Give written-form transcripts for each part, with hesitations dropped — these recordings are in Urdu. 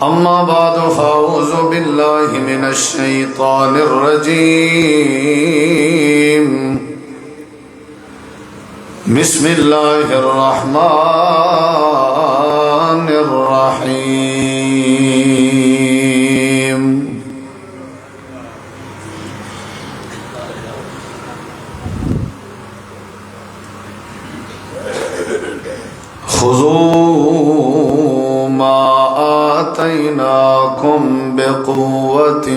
أما بعد فأعوذ بالله من الشيطان الرجيم بسم الله الرحمن الرحيم خذوا ما آتيناكم بقوة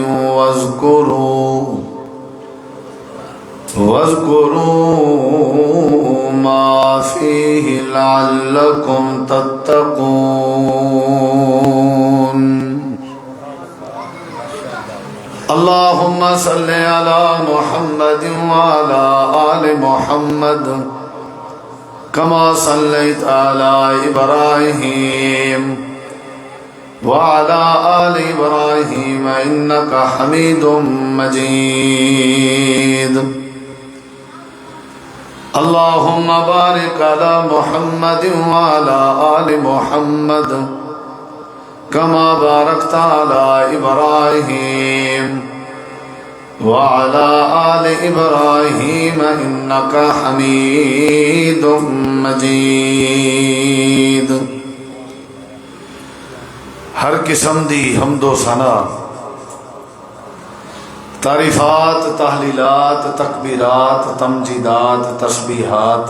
واذكروا ما فيه لعلكم تتقون اللهم صل على محمد وعلى آل محمد كما صليت على إبراهيم وعلى آل إبراهيم إنك حميد مجيد اللهم بارك على محمد وعلى آل محمد كما باركت على إبراهيم وعلى آل إبراهيم إنك حميد مجيد ہر قسم دی حمد و ثنا، تعریفات، تحلیلات، تکبیرات، تمجیدات، تسبیحات،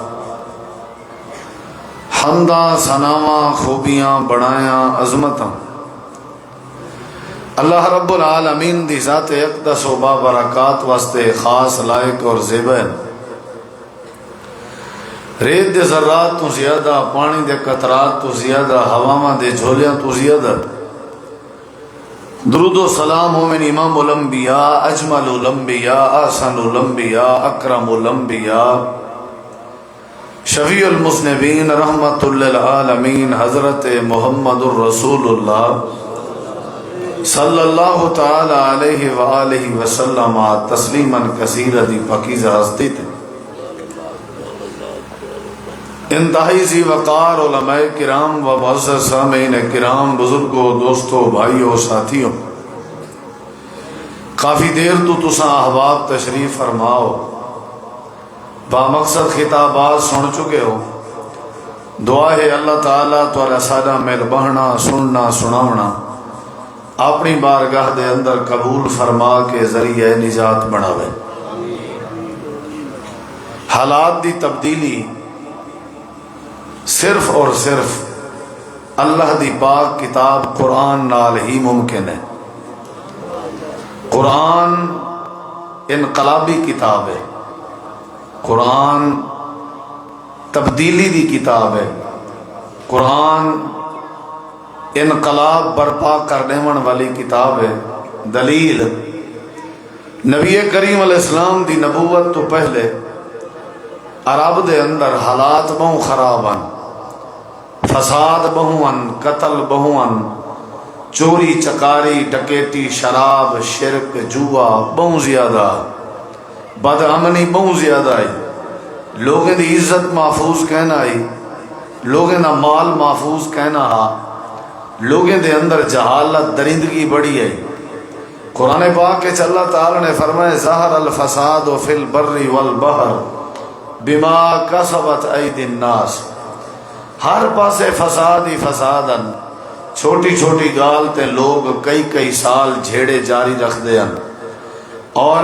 حمداں، ثناواں، خوبیاں، بڑایاں، عظمتاں اللہ رب العالمین دی ذات اقدس و بابرکات واسطے خاص لائق اور زیبا ہے۔ ریت دے ذرات تو زیادہ، پانی دے قطرات تو زیادہ، ہواواں دے جھولیاں تو زیادہ درود و سلام مومن امام الانبیاء، اجمل الانبیاء، احسن الانبیاء، اکرم الانبیاء، شفیع المذنبین، رحمت للعالمین، حضرت محمد الرسول اللہ صلی اللہ تعالی علیہ وآلہ وسلم تسلیما کثیرا دی پاکیزہ ہستی تھے۔ انتہائی ذی وقار علماء کرام و معزز سامعین کرام، بزرگوں، دوستوں، بھائیوں، ساتھیوں، کافی دیر تو تساں احباب تشریف فرماؤ، با مقصد خطابات سن چکے ہو۔ دعا ہے اللہ تعالیٰ تعالیٰ سارا میل بہنا، سننا، سناونا اپنی بارگاہ دے اندر قبول فرما کے ذریعہ نجات بناوے۔ حالات دی تبدیلی صرف اور صرف اللہ دی پاک کتاب قرآن نال ہی ممکن ہے۔ قرآن انقلابی کتاب ہے، قرآن تبدیلی دی کتاب ہے، قرآن انقلاب برپا کرنے والی کتاب ہے۔ دلیل نبی کریم علیہ السلام دی نبوت تو پہلے عرب دے اندر حالات بہوں خراباً، فساد بہون، قتل بہون، چوری چکاری، ڈکیٹی، شراب، شرک، جوا بہوں زیادہ، بد امنی بہوں زیادہ ہے، لوگوں دی عزت محفوظ کہنا ہے، لوگوں دا مال محفوظ کہنا ہے، لوگوں دے اندر جہالت، درندگی بڑی ہے۔ قرآن پاک کے اللہ تعالی نے فرمایا ظہر الفساد فی البر والبحر بما کسبت ایدی الناس، ہر پاسے فساد ہی فسادن، چھوٹی چھوٹی گال تے لوگ کئی کئی سال جھیڑے جاری رکھ دے ہیں، اور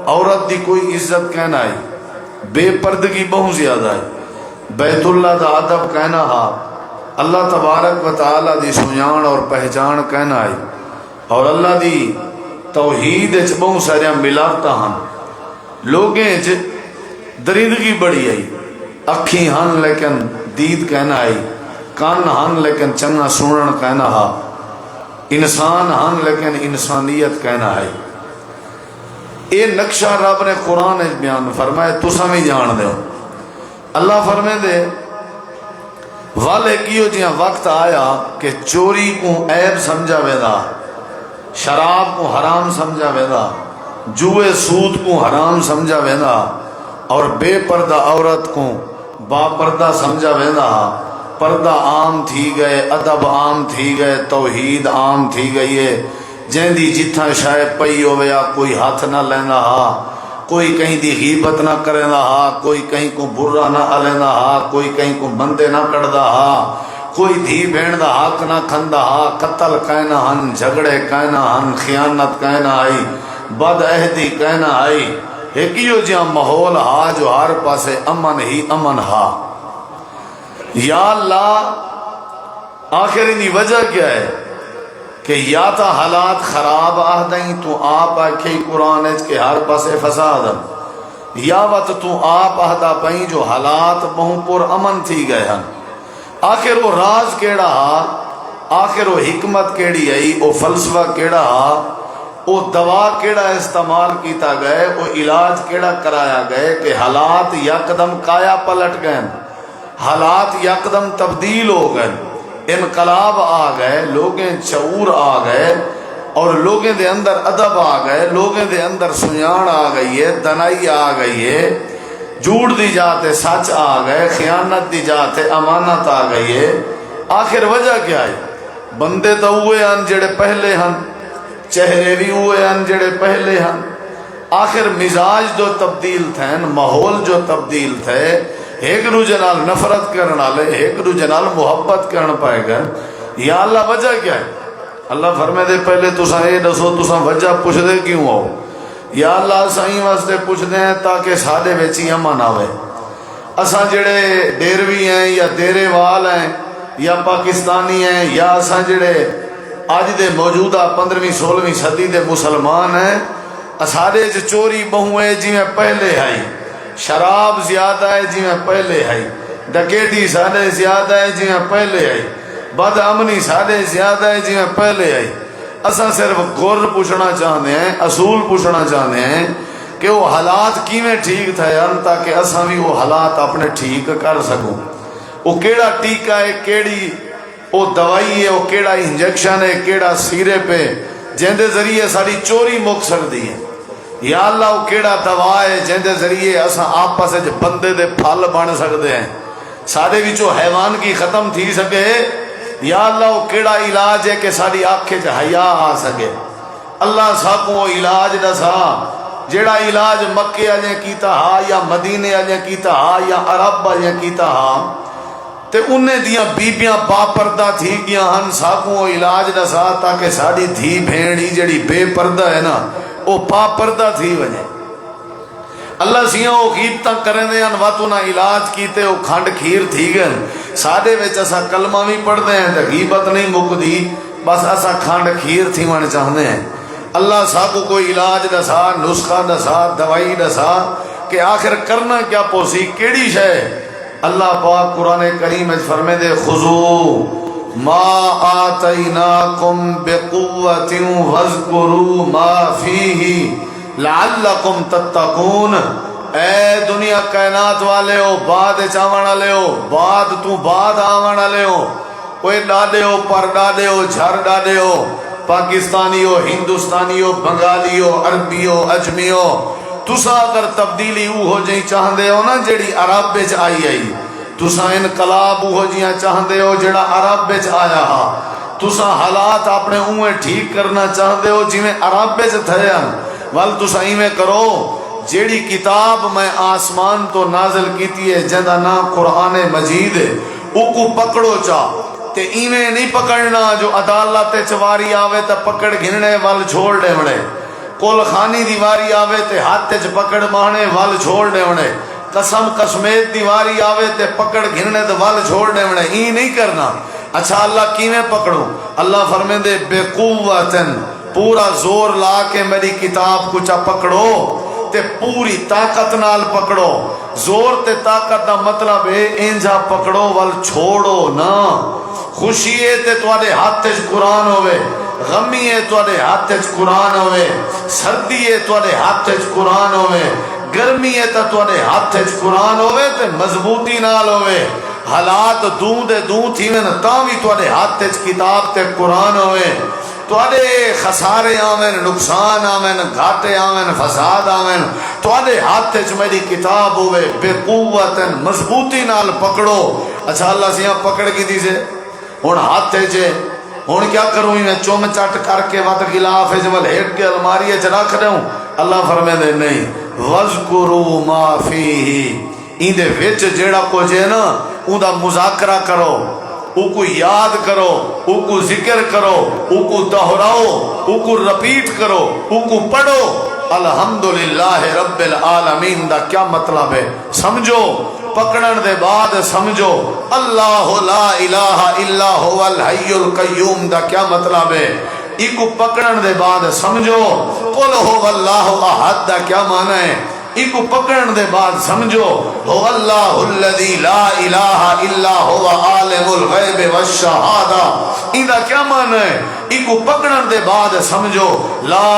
عورت دی کوئی عزت کہنا ہے، بے پردگی بہت زیادہ ہے، بیت اللہ دا ادب کہنا ہے، اللہ تبارک و تعالی دی سنجان اور پہچان کہنا ہے، اور اللہ دی توحید اچ بہت سارے ملاوٹاں ہن، لوگیں اچ درندگی بڑی ہے، اکھی ہن لیکن دید کہنا ہے، کان ہن لیکن چنگا سنن کہنا ہے، انسان ہن لیکن انسانیت کہنا ہے۔ اے نقشہ رب نے قرآن بیان فرمائے، تساں بھی جان دے ہو۔ اللہ فرمائے دے والے کیو جیاں وقت آیا کہ چوری کو عیب سمجھا ویدا، شراب کو حرام سمجھا ویدا، جوئے سود کو حرام سمجھا ویدا، اور بے پردہ عورت کو با پردہ سمجھا ویدا، پردہ عام تھی گئے، ادب عام تھی گئے، توحید عام تھی گئی ہے۔ جیندی جتھاں شاید پئی ہوئے کوئی ہاتھ نہ لینا ہا، کوئی کہیں دی غیبت نہ کرنا ہا، کوئی کہیں کو برا نہ لینا ہا، کوئی کہیں کو بندے نہ کڑدا ہا، کوئی دھی بہن دا حق نہ کھندا ہا، قتل کہنا ہن، جھگڑے کہنا ہن، خیانت کہنا آئی، بد عہدی کہنا آئی، ایکیو جہاں ماحول ہا جو ہر پاسے امن ہی امن ہا۔ یا اللہ آخر انہی وجہ کیا ہے کہ یا تا حالات خراب آہدائیں تو آپ آکھیں قرآن کے ہر پاسے فساد، یا وقت تو آپ آہدہ پہیں جو حالات بہوں پر امن تھی گئے ہیں۔ آخر وہ راز کیڑا ہا، آخر وہ حکمت کیڑی آئی، وہ فلسفہ کیڑا ہا، وہ دوا کیڑا استعمال کیتا گئے، وہ علاج کیڑا کرایا گئے کہ حالات یکدم کایا پلٹ گئے، حالات یکدم تبدیل ہو گئے، انقلاب آ گئے، لوگیں شعور آ گئے، اور لوگیں دے اندر ادب آ گئے، لوگیں دے اندر سنیان آ گئی ہے، دنائی آ گئی ہے، جھوٹ دی جاتے سچ آ گئے، خیانت دی جاتے امانت آ گئی ہے۔ آخر وجہ کیا ہے؟ بندے تو ہوئے ہیں جڑے پہلے ہیں، چہرے بھی ہوئے ہیں جڑے پہلے ہیں، آخر مزاج جو تبدیل تھے، ماحول جو تبدیل تھے، ایک دوجے نال نفرت کرن والے ایک دوجے نال محبت کرن پائے گئے۔ یا اللہ وجہ کیا ہے؟ اللہ فرمائے دے پہلے تساں اے دسو تساں وجہ پوچھ دے کیوں آؤ؟ یا اللہ سائیں واسطے پوچھ دیں تاکہ سادے ویچی امن آوے۔ اساں جڑے ڈیروی ہیں یا ڈیرے وال ہیں یا پاکستانی ہیں یا اساں جڑے آج دے موجودہ 15ویں 16ویں صدی دے مسلمان ہیں، اساڑے چوری بہوں ہے جی میں پہلے آئی، شراب زیادہ ہے جی میں پہلے آئی، ڈکیٹی ساڑے زیادہ ہے جی میں پہلے آئی، بد امنی ساڑے زیادہ ہے جی میں پہلے آئی۔ اساں صرف غور پوچھنا چاہتے ہیں، اصول پوچھنا چاہتے ہیں کہ وہ حالات کیویں ٹھیک تھے تاکہ اساں بھی وہ حالات اپنے ٹھیک کر سکوں۔ وہ کیڑا ٹیکہ ہے، کیڑی وہ دوائی ہے، وہ کیڑا انجیکشن ہے، کیڑا سیرے پہ جن دے ذریعے ساری چوری مک سکتی ہے۔ یا اللہ وہ کیڑا دوا ہے جن دے ذریعے اساں آپس بندے دے پھل بن سکتے ہیں، سارے وچوں حیوان کی ختم تھی سکے۔ یا اللہ وہ کیڑا علاج ہے کہ ساری آنکھیں حیا آ سکے۔ اللہ ساکو وہ علاج دسا جیڑا علاج مکے والے کیتا ہا یا مدینے والے کیتا ہا یا عرب والے کیتا ہا، تے انہیں دیاں بیبیاں با پردہ تھی گیاں ہن، ساکو وہ علاج دسا تاکہ ساری دھی بھیڑی جڑی بے پردہ ہے نا وہ با پردہ تھی وجہ۔ اللہ سیاں وہ غیبتاں کریں دے ہیں واتو نہ علاج کیتے وہ کھنڈ کھیر تھی گئے، سادے ویچ اسا کلمہ بھی پڑھ دے ہیں تے غیبت نہیں مک دی، بس اسا کھنڈ کھیر تھی من چاہنے ہیں۔ اللہ ساکو کوئی علاج دسا، نسخہ دسا، دوائی دسا کہ آخر کرنا کیا پوسی کیڑی شے۔ اللہ پاک قرآن کریم میں فرمے دے خذو ما آتیناکم بقوت واذکروا ما فیہ لعلکم تتقون۔ اے دنیا کائنات والے ہو، بعد چاون والے ہو، بعد تو بعد آون والے ہو، کوئی ڈاڈے ہو، پر ڈاڈے ہو، جھر ڈاڈے ہو، پاکستانی ہو، ہندوستانی ہو، بنگالی ہو، عربی ہو، اجمی ہو، تسا اگر تبدیلی ہو جائیں چاہندے ہو نا جڑی عرب بچ آئی، تسا انقلاب ہو جیاں چاہندے ہو جڑا عرب بچ آیا ہا، تسا حالات اپنے اوے ٹھیک کرنا چاہندے ہو جی میں عرب بچ تھے ہیں، ول تسا ایویں کرو جیڑی کتاب میں آسمان تو نازل کیتی ہے جندہ نام قرآن مجید ہے، او کو پکڑو چاہ تے ایویں نہیں پکڑنا جو عدالت چواری آوے تے پکڑ گھننے وال چھوڑ دے وڑے، کول خانی دیواری آوے تے ہاتھ چ پکڑ مانے وال چھوڑ دے وڑے، قسم قسمیت دیواری آوے تے پکڑ گھننے تے وال چھوڑ دے وڑے، ای نہیں کرنا۔ اچھا اللہ کیویں پکڑو؟ اللہ فرمیندے بے قوتن، پورا زور لا کے میری کتاب کو چا پکڑو تے پوری طاقت نال پکڑو۔ زور تے طاقت دا مطلب ہے انجا پکڑو ول چھوڑو نا۔ خوشی ہے تے تواڈے ہاتھ وچ قرآن ہوئے، غمی ہے تواڈے ہاتھ وچ قرآن ہوئے، سردی ہے تواڈے ہاتھ وچ قرآن ہوئے، گرمی ہے تے تواڈے ہاتھ وچ قرآن ہوئے تے مضبوطی نال ہوئے، حالات دوں دے دوں تھیون تاں وی تواڈے ہاتھ وچ کتاب تے قرآن ہوئے، تواڈے خسارے آویں، نقصان آویں، گھاٹے آویں، فساد آویں، تواڈے ہاتھ وچ میری کتاب ہوئے، بے قوتن مضبوطی نال پکڑو۔ اچھا اللہ سے یہاں پکڑ کی دی سے ہوں ہاتھ چے ہوں کیا کروں میں چوم چٹ کر کے وت گلاف جمل ہیٹ کے الماری چ رکھ دوں. اللہ فرمے دے نہیں وذکروا ما فیہ ایندے وچ جیڑا کچھ ہے نا اوندا مذاکرہ کرو، او کو یاد کرو، او کو ذکر کرو، او کو دہراؤ، او کو رپیٹ کرو، او کو پڑھو. الحمدللہ رب العالمین دا کیا مطلب ہے سمجھو. پکڑن دے بعد سمجھو اللہ لا الہ الا هو الحی القیوم دا کیا مطلب ہے. ایکو پکڑن دے بعد سمجھو قل هو اللہ احد دا کیا معنی ہے. ایکو پکڑن دے بعد سمجھو هو اللہ الذی لا الہ الا هو عالم الغیب والشہادہ ایندا کیا معنی ہے. ایکو پکڑن دے بعد سمجھو لا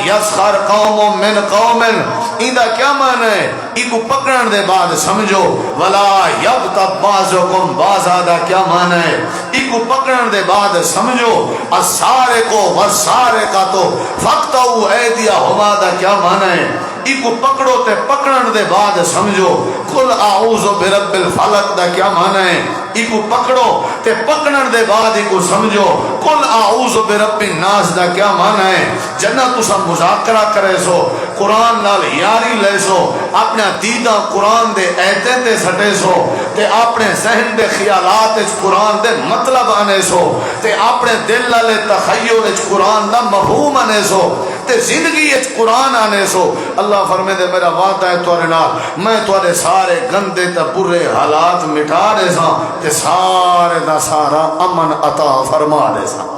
یسخر قوم من قوم ایندا کیا معنی ہے. ایکو پکڑن دے بعد سمجھو ولا یغتب بعضکم بعضا دا کیا معنی ہے. ایکو پکڑن دے بعد سمجھو السارق والسارقۃ فاقطعوا ایدیہما دا کیا معنی ہے. ایکو پکڑو تے پکڑن دے بعد سمجھو قل اعوذ برب الفلق دا کیا معنی ہے. ایکو پکڑو تے پکڑن دے بعد ایکو سمجھو قل اعوذ برب الناس دا کیا معنی ہے. جنہ تسا مذاکرہ کرے سو قرآن نال یاری لے سو اپنا دیدہ قرآن دے ایتیں تے سٹے سو تے اپنے ذہن دے خیالات اچ قرآن دے مطلب آنے سو تے اپنے دل والے تخیل اچ قرآن دا مفہوم آنے سو تے زندگی اچ قرآن آنے سو. اللہ فرمے دے میرا وعدہ ہے تورے نال میں تورے سارے گندے تے برے حالات مٹا دے ساں تے سارے دا سارا امن عطا فرما دے ساں.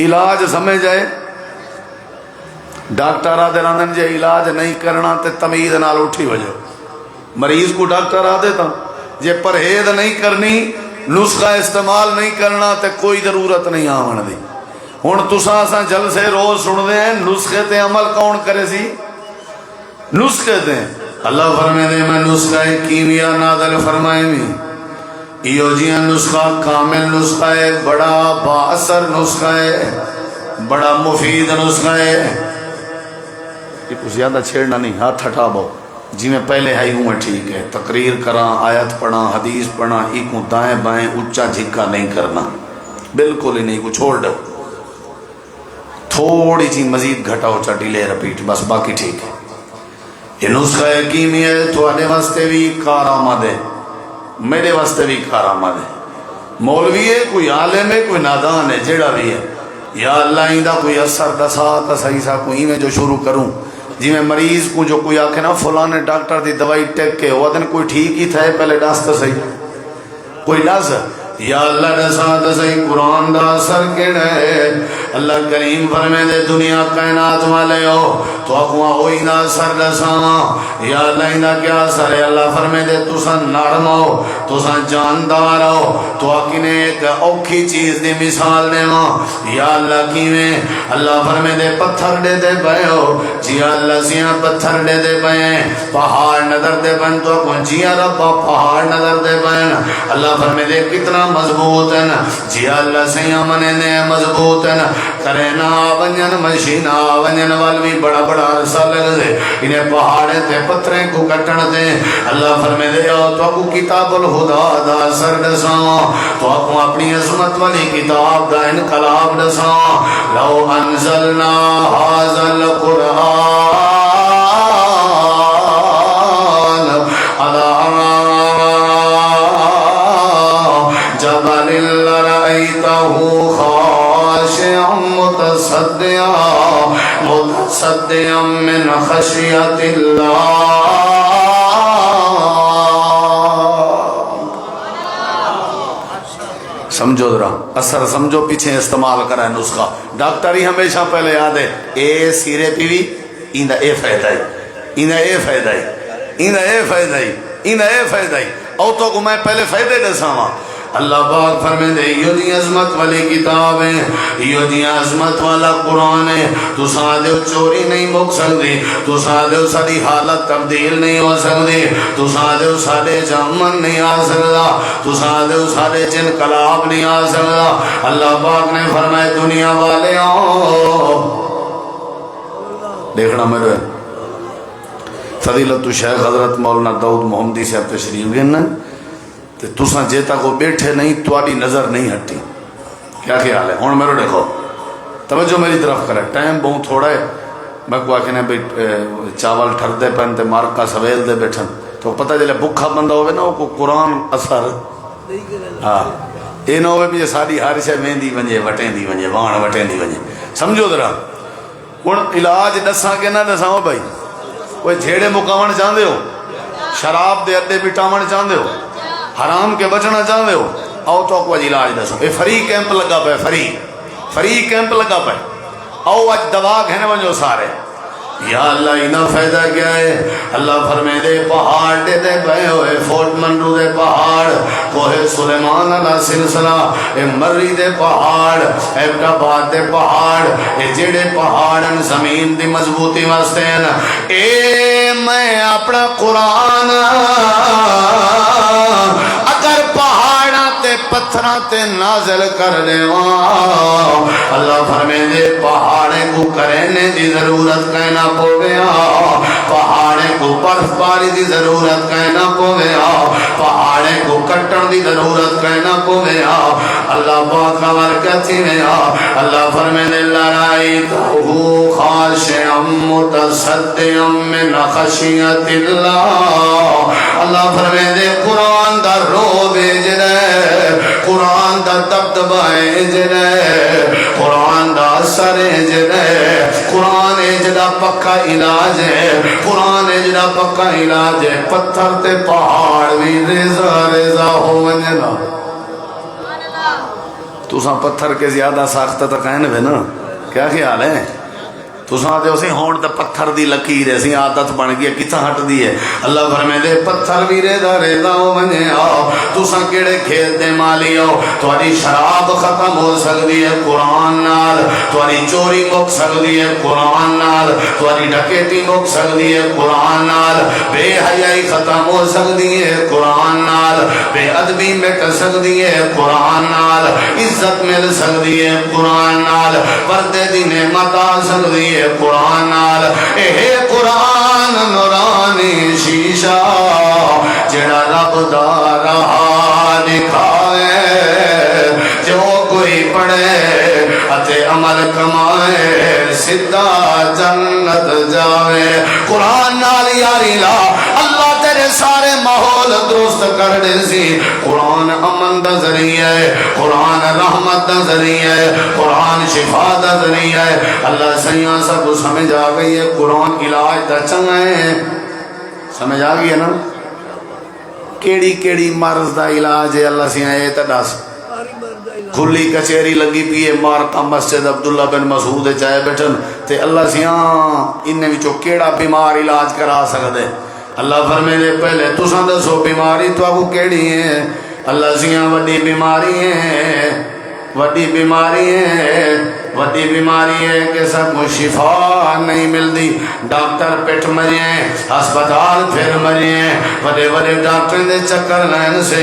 علاج سمجھ جائے ڈاکٹر آدھے راندن جے علاج نہیں کرنا تے تمیز نال اٹھی وجہ مریض کو ڈاکٹر آدھے تا جے پرہیز نہیں کرنی نسخہ استعمال نہیں کرنا تے کوئی ضرورت نہیں آمن دی. ہن تساں اساں جلسے روز سن دے ہیں نسخے تے عمل کون کرے سی نسخے تے. اللہ فرمائے دے میں نسخہ کیمیا نازل فرمائے میں ایو جیاں نسخہ کامل نسخہ ہے بڑا با اثر نسخہ ہے بڑا مفید نسخہ ہے. یہ کچھ زیادہ چھیڑنا نہیں ہاتھ ہٹا بو جی میں پہلے آئی ہوں ٹھیک ہے. تقریر کراں آیت پڑھاں حدیث پڑھاں ایکوں دائیں بائیں اچھا جھکا نہیں کرنا بالکل ہی نہیں. کو چھوڑ دو تھوڑی سی مزید گھٹاؤ چا ڈیلے رپیٹ بس باقی ٹھیک ہے. یہ نسخہ یقینی ہے تھوڑے واسطے بھی کارآمد ہے میرے واسطے بھی کارآمد ہے. مولوی ہے کوئی عالم ہے کوئی نادان ہے جیڑا بھی ہے یا اللہ ایندا کوئی اثر دسا تا صحیح سا کوئی میں جو شروع کروں جی میں مریض کو جو کوئی آکھے نا فلانے ڈاکٹر دی دوائی ٹیک کے وہ دن کوئی ٹھیک ہی تھا پہلے ڈاس تا صحیح کوئی ڈاس یا اللہ دسا تا صحیح قرآن دا اثر کیڑا ہے. اللہ کریم فرمے دے دنیا کائنات والے ہو تو اقوام ہوئی نا اثر دسا یا اللہ ایندا کیا اثر ہے. اللہ فرمے دے تسا نرم ہو تسا جاندار ہو تو اکنے ایک اوکھی چیز دی مثال دے یا اللہ کیویں. اللہ فرمے دے پتھر دے دے پئے ہو جی اللہ سیاں پتھر دے دے پئے پہاڑ نظر دے پئے تو اکو جی ربا پہاڑ نظر دے پئے. اللہ فرمے دے کتنا مضبوط ہیں جی اللہ سیاں منے نے مضبوط ہیں کرے نا ونجن مشینہ ونجن والوی بڑا بڑا عرصہ لگ دے انہیں پہاڑے تے پتھریں کو کٹن دے. اللہ فرمے دے تو اکو کتاب الہدا دا اثر دساں تو اکو اپنی عظمت والی کتاب دا انقلاب دساں. لو انزلنا هذا القرآن على جبل لرأيته خاشعا متصدعا من خشية الله. سمجھو ذرا اثر سمجھو پیچھے استعمال کرا ہے نسخہ. ڈاکٹر ہی ہمیشہ پہلے یاد ہے اے سیرے پیوی ایندا اے فائدہ ہے ایندا اے فائدہ ہے ایندا اے فائدہ ہے ایندا اے فائدہ ہے او تو کو میں پہلے فائدے دساواں. اللہ پاک فرمے دے یہ دی عظمت والی کتاب ہے یہ دی عظمت والا قرآن ہے. تو سادے چوری نہیں مک سکتی تو سادے ساری حالت تبدیل نہیں ہو سکتی تو سادے سارے جامن نہیں آ سکتا تو سادے سارے انقلاب نہیں آ سکتا. اللہ پاک نے فرمایا دنیا والے دیکھنا میرے فضیلت شیخ حضرت مولانا داؤد محمدی صاحب تشریف گئے تو تساں جے تک وہ بیٹھے نہیں تاری نظر نہیں ہٹی. کیا خیال ہے؟ ہوں میرے دیکھو توجہ میری طرف کرے، ٹائم بہت تھوڑا ہے. میں کو آخنے بھائی چاول ٹھردے پہن تے مارکا سویل دے بیٹھن تو پتہ چلے بکھا بندہ ہوئے نا وہ قرآن اثر. ہاں یہ نہ ہوئے بھی ساری ہر شے وہدی ونجے وٹیں دی ونجے وان وٹیں دی ونجے. سمجھو ذرا ہوں علاج دساں کہ نہ دساں ہو بھائی؟ کوئی جھیڑے مکاون چاہتے ہو، شراب دے اڈے پٹاون چاہتے ہو، حرام کے بچنا چاہتے ہو، آؤ تو کو علاج دسو. یہ فری کیمپ لگا پہ، فری کیمپ لگا پہ. آؤ اج دوا کہنے ونجو سارے. یا اللہ انہا فائدہ کیا ہے؟ اللہ فرمے دے پہاڑ دے دے بے ہوئے فورٹ منرو دے پہاڑ، کوہ سلیمان علیہ سلسلہ، اے مری دے پہاڑ، ایبٹ آباد دے پہاڑ، اے جڑے پہاڑن زمین دی مضبوطی واسطے ہیں. اے میں اپنا قرآن اگر پہاڑاں تے پتھراں تے نازل کر دے اللہ فرمے دے پہاڑے کو کرنے دی ضرورت کہنا پویا، پہاڑے کو برف باری دی ضرورت کہنا پویا، پہاڑے کو کٹن دی ضرورت کہنا پویا. اللہ پاک برکت میں اللہ فرمے دے لڑائیتہو خاشعا متصدعا من خشیت اللہ. اللہ فرمے دے قرآن دا رو بھیج رہے، قرآن دا دبدبہ بھیج رہے، قرآن دا اثر بھیج رہے. قرآن جڑا پکا علاج ہے، قرآن جڑا پکا علاج ہے. پتھر تے پہاڑ بھی ریزہ ریزہ ہو ونجنا. تساں پتھر کے زیادہ ساختہ تک ہیں نا، کیا خیال ہے؟ تساں دے اسی ہون تے پتھر دی لکیر ایسی عادت بن گئی کتھا ہٹ دی ہے. اللہ فرمے دے پتھر بھی ریزا ریزا ہو ونجے. آؤ تساں کیڑے کھیت دے مالی ہو، تھوڑی شراب ختم ہو سکتی ہے قرآن نال، تھوڑی چوری مک سکتی ہے قرآن نال، تھوڑی ڈکیتی مک سکتی ہے قرآن نال، بے حیائی ختم ہو سکتی ہے قرآن نال، بے ادبی مٹ سکتی ہے قرآن نال، عزت مل سکتی ہے قرآن نال، پردے دی نعمت آ سکتی ہے قرآن نال. اے قرآن نورانی شیشہ جڑا رب دا راہ دکھائے، جو کوئی پڑھے اتے عمل کمائے سدھا جنت جاوے. قرآن نال یاری لا، اللہ تیرے سارے ماحول درست کر دے سی. قرآن امن دا ذریعہ ہے، قرآن رحمت دا ذریعہ ہے، قرآن شفا دا ذریعہ ہے. اللہ سیاں سب کو سمجھ آ گئی ہے قرآن علاج دا چنگا ہے. سمجھ آ گئی ہے نا؟ کیڑی کیڑی مرض دا علاج ہے اللہ سیاں اے تے دس. کھلی کچہری لگی پی ہے مارکا مسجد عبداللہ بن مسعود چاہے بیٹھن تے اللہ سیاں انہیں وچوں کیڑا بیمار علاج کرا سکدے. اللہ فرمے دے پہلے تساں دسو بیماری تو آگو کیڑی ہے؟ اللہ سیاں وڈی بیماری ہے، وڈی بیماری ہے، وڈی بیماری ہے کہ سب کو شفا نہیں ملتی. ڈاکٹر پیٹ مرے، ہسپتال پھر مرے، بڑے بڑے ڈاکٹر دے چکر لین سے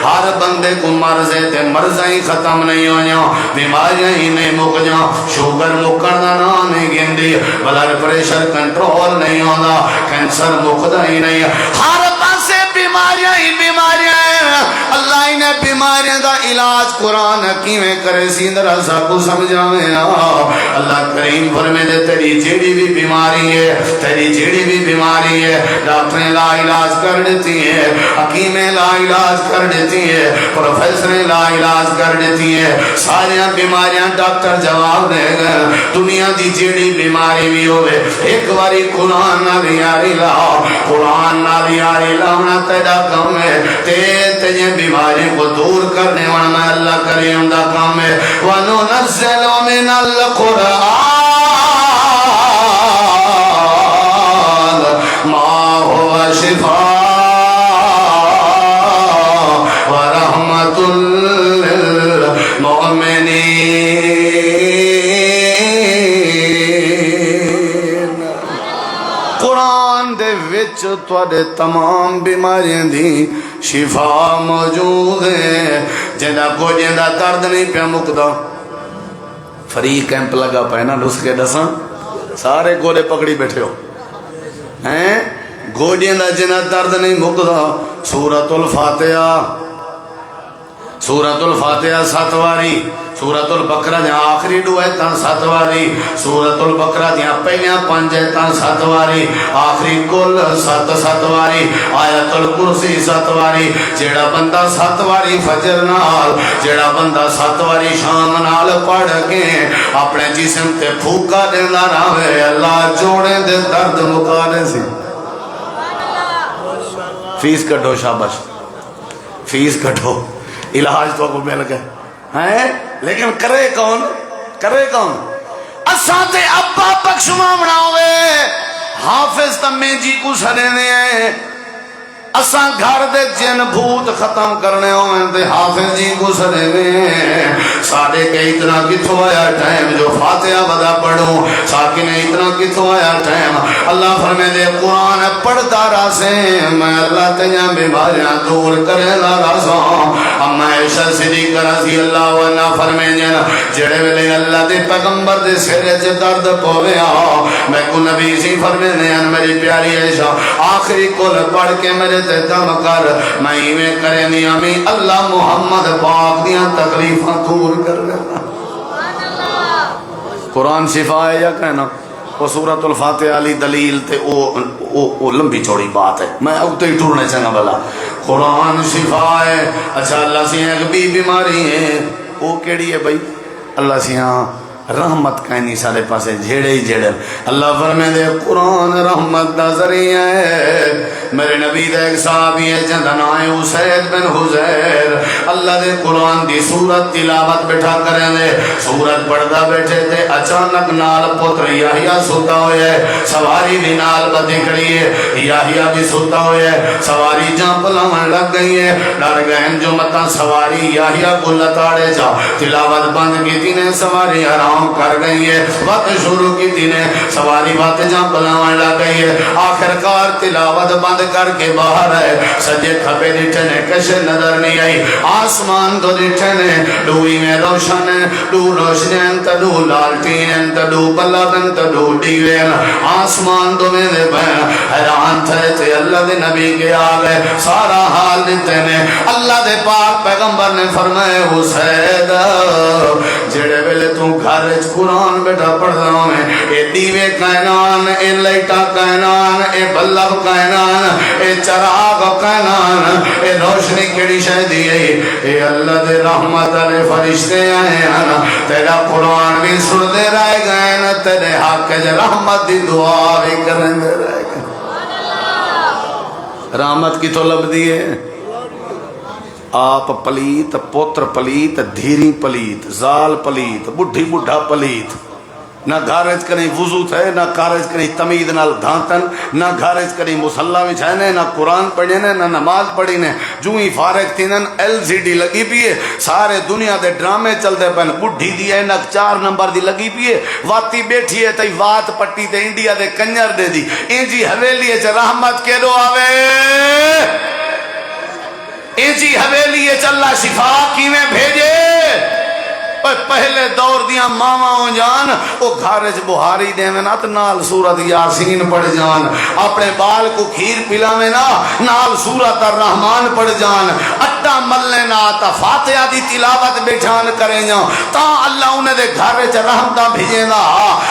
ہر بندے کو مرض ہے تے مرضاں ہی ختم نہیں ہویاں، بیماریاں ہی نہیں مک جاں. شوگر مکن دا نام نہیں گندی، بلڈ پریشر کنٹرول نہیں ہوندا، کینسر مکدا ہی نہیں. ہر پاسے بیماریاں ہی بیماریاں ہیں. اللہ انہیں بیماریاں دا علاج قرآن کیویں کرے سی ذرا سب کو سمجھاویں. اللہ کریم فرمے دے تیری جیڑی بھی بیماری ہے، تیری جیڑی بھی بیماری ہے ڈاکٹر لا علاج کر دیتی ہے، حکیم لا علاج کر دیتی ہے، پروفیسر لا علاج کر دیتی ہے. ساری بیماریاں ڈاکٹر جواب دے گا. دنیا دی جیڑی بیماری بھی ہوئے ایک باری قرآن نال یاری لاؤ، قرآن نال یاری لاؤنا تیرا کام ہے. تیجے بیماری کو دور کرنے والا میں اللہ کریم دا کام ہے. وَنُنَزِّلُ مِنَ الْقُرْآنِ مَا هُوَ شِفَاءٌ وَرَحْمَةٌ لِّلْمُؤْمِنِينَ. قرآن دے وچ تواڈے تمام بیماریاں دی شفا موجود ہے. جنہاں کو جنہاں درد نہیں پیا مکدا. فری کیمپ لگا پہ نا نسخے دساں سارے گولے پکڑی بیٹھے ہو ہیں. گوڈیاں دا جنہ درد نہیں مکدا. سورۃ الفاتحہ، سورۃ الفاتحہ 7 واری، سورۃ البقرہ دیاں آخری 2 آیتاں 7 واری، سورۃ البقرہ دیاں پہلیاں 5 آیتاں 7 واری، آخری کل 7 واری، آیت الکرسی 7 واری. جیڑا بندہ 7 واری فجر نال، جیڑا بندہ 7 واری شام نال پڑھ کے اپنے جسم تے پھوکا دیندا رہے، اللہ جوڑے دے درد مکا دے سی. فیس کٹو، شاباش، فیس کٹو، علاج تو کو مل گئے ہیں. لیکن کرے کون؟ کرے کون؟ اساں تے ابا بخشواونا ہوئے حافظ تمیں جی کو سڑنے ہیں. اساں گھر دے جن بھوت ختم کرنے ہوئے تے حافظ جی کو سڑنے. ساڑے کے اتنا کتھو آیا ٹائم جو فاتحہ بدا پڑھوں، ساکن اتنا کتھو آیا ٹائم. اللہ فرمے دے قرآن پڑھتا راسے میں اللہ تیاں بیماریاں دور کرے لا راسا. اما عائشہ صدیقہ رضی اللہ عنہ فرمے جن جڑے ویلے اللہ دے پیغمبر دے سرے چ درد پویا میں کو نبی سی فرمے نے میری پیاری عائشہ آخری کل پڑھ کے میرے تے دم کر، میں میں کرے نیامی اللہ محمد پاک دیاں تکلیفاں دور کر لینا. قرآن شفا ہے یا کہنا وہ سورۃ الفاتحہ علی دلیل تے او لمبی چوڑی بات ہے، میں اگتے ہی ٹورنے چنگا بلا. قرآن شفا ہے. اچھا اللہ سے ایک بھی بیماری ہے، وہ کیڑی ہے بھائی؟ اللہ سے رحمت کہنی سارے پاسے جھیڑے ہی جھیڑے. اللہ فرمے دے قرآن رحمت دا ذریعہ ہے. میرے نبی دے ایک صحابی ہے جندا نام ہے اسید بن حزیر. اللہ دے قرآن دی سورت تلاوت بیٹھا کریں دے، سورت پڑھدا بیٹھے تے اچانک نال پتر یحییٰ ستا ہوئے، سواری بھی نال بدی کھڑی ہے، یحییٰ بھی ستا ہوئے، سواری جان پلاون لگ گئی ہے. ڈر گئے جو متا سواری یحییٰ کو لتاڑے جا. تلاوت بند کی تھی نے سواری آرام کر گئی ہے. وقت شروع کی تھی نے سواری بات جہاں پلاوان لگ گئی ہے. آخر کار تلاوت بند کر کے باہر ہے. سجے کھپے ڈٹھے نے کشے نظر نہیں آئی. آسمان تو ڈٹھے نے ڈوئی میں روشن ہے، ڈو روشنین تا ڈو لالٹین تا ڈو بلبن تا ڈو ڈیوین. آسمان تو میں نے بہن حیران تھے تھے اللہ دے نبی کے آگئے سارا حال دیتے نے. اللہ دے پاک پیغمبر نے فرمائے حسید جڑے ویلے تو گھر قرآن بیٹھا پڑھ رہا ہوں، اے دیوے کائنان، اے لائٹا کائنان، اے بلب کائنان، اے چراغ کائنان، اے روشنی کیڑی شے دی ہے؟ اے اللہ دے رحمت علیہ فرشتے آئے ہیں. تیرا قرآن بھی سن دے رہ گئے نا، تیرے حق جے رحمت دی دعا بھی کریں دے رہ گئے. رحمت کی طلب دیئے آپ پلیت، پوتر پلیت، دھیری پلیت، زال پلیت، بڑھی بڑھا پلیت. نہ گھارج کریں وضو تھے، نہ گھارج کریں تمید نال دھانتن، نہ گھارج کریں مسلح وچھائنے، نہ قرآن پڑھنے، نہ نماز پڑھنے. جو ہی فارغ تھینن LCD لگی پیے، سارے دنیا دے ڈرامے چل دے پہن. بڑھی دی اینک 4 نمبر دی لگی پیے، واتی بیٹھی ہے تئی وات پٹی تے انڈیا دے کنجر دے دی. انجی حویلی ہے چا رحمت کے دو آوے، ایجی حویلی چلا شفا کی میں بھیجے. پہلے دور دیاں ماما ہو جان وہ گھارج بہاری دے میں نات نال سورت یاسین پڑھ جان، اپنے بال کو کھیر پلا میں نا نال سورت الرحمن پڑھ جان، اٹا ملنے نا تا فاتحہ دی تلاوت بیٹھان کریں جان تا اللہ انہیں دے گھارج رحمتہ بھیجیں دا.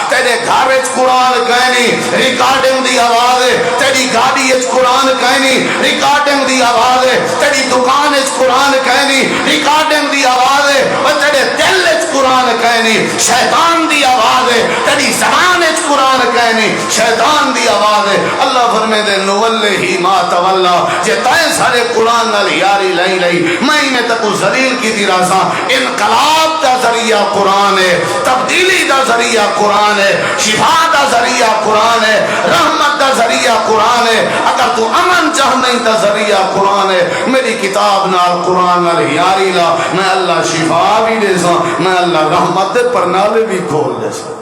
تیرے گھارج قرآن کہنی ریکارڈنگ دی آواز ہے، تیری گاڑی اچ قرآن کہنی ریکارڈنگ دی آواز ہے، تیری دکان اچ قرآن کہنی ریکارڈنگ دی آواز ہے، اور تیرے دل قرآن کہنی شیطان دی آواز ہے، تیری زبان اچ قرآن کہنی شیطان دی آواز ہے. اللہ فرمے دے نولہی ما تولا، جے تائیں سارے قرآن نال یاری لئی لئی میں انہیں تکو ذلیل کی دی راسا. انقلاب دا ذریعہ قرآن ہے، تبدیلی دا ذریعہ قرآن ہے، شفا دا ذریعہ قرآن ہے، رحمت دا ذریعہ قرآن ہے. اگر تو امن چاہنے دا ذریعہ قرآن ہے. میری کتاب نال قرآن نال یاری لا، میں اللہ شفا بھی دے سا، میں اللہ رحمت دے پرنالے بھی کھول دے سا.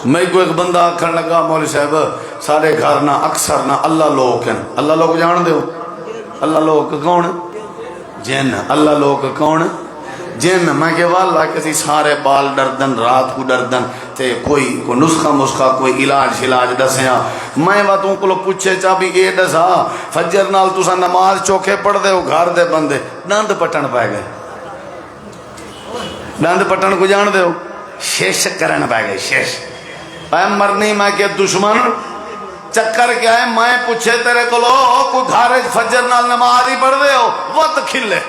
میں کو ایک بندہ آکھن لگا مولی صاحب سارے گھر نہ اکثر نہ اللہ لوگ ہیں. اللہ لوگ جان دے ہو؟ اللہ لوگ کون؟ جن. اللہ لوگ کون؟ جن. میں کہ واللہ کسی سارے بال ڈردن، رات کو ڈردن، تے کوئی نسخہ کوئی علاج دسیا میں توں کو پوچھے چا بھی اے دسا فجر نال تسا نماز چوکھے پڑھ دے ہو گھر دے بندے دند پٹن پائے گئے دند پٹن کو جان دے ہو شش کرن پائے گئے شش اے مرنی میں کہ دشمن چکر کیا ہے میں پوچھے تیرے کو کوئی گھر فجر نال نماز ہی پڑھ دے ہو وقت کھلے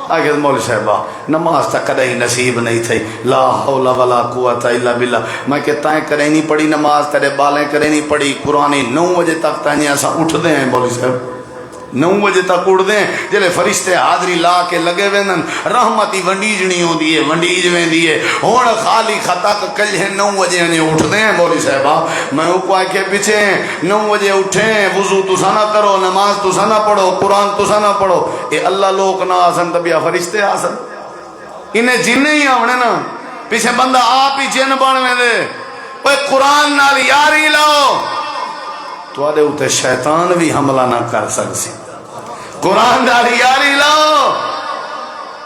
آگے مول صاحبہ نماز تک کدے ہی نصیب نہیں تھی لا حول ولا قوت الا باللہ میں کہ تائیں کرے نہیں پڑھی نماز تیرے بالیں کرے نہیں پڑھی قرآن 9 بجے تک تائیں ایسا اٹھ دے ہیں مول صاحب 9 بجے تک اٹھ دیں جلے فرشتے حاضری لا کے لگے وینن رحمتی ونڈیجنی ہوں دیئے ونڈیج میں دیئے ہون خالی خطا کل ہے 9 بجے انہیں اٹھ دیں مولی صاحبہ میں اوپر آئے کے پیچھے 9 بجے اٹھیں وضو تو سا نہ کرو نماز تو سا نہ پڑھو قرآن تو سا نہ پڑھو اے اللہ لوگ نہ آسن تبیا فرشتے آسن انہیں جن ہی آونے نا پیچھے بندہ آپ ہی جن بڑھویں دے اوہ قرآن نال یاری لاؤ تو آدھے ہوتے شیطان بھی حملہ نہ کر سکسی قرآن داری یاری لاؤ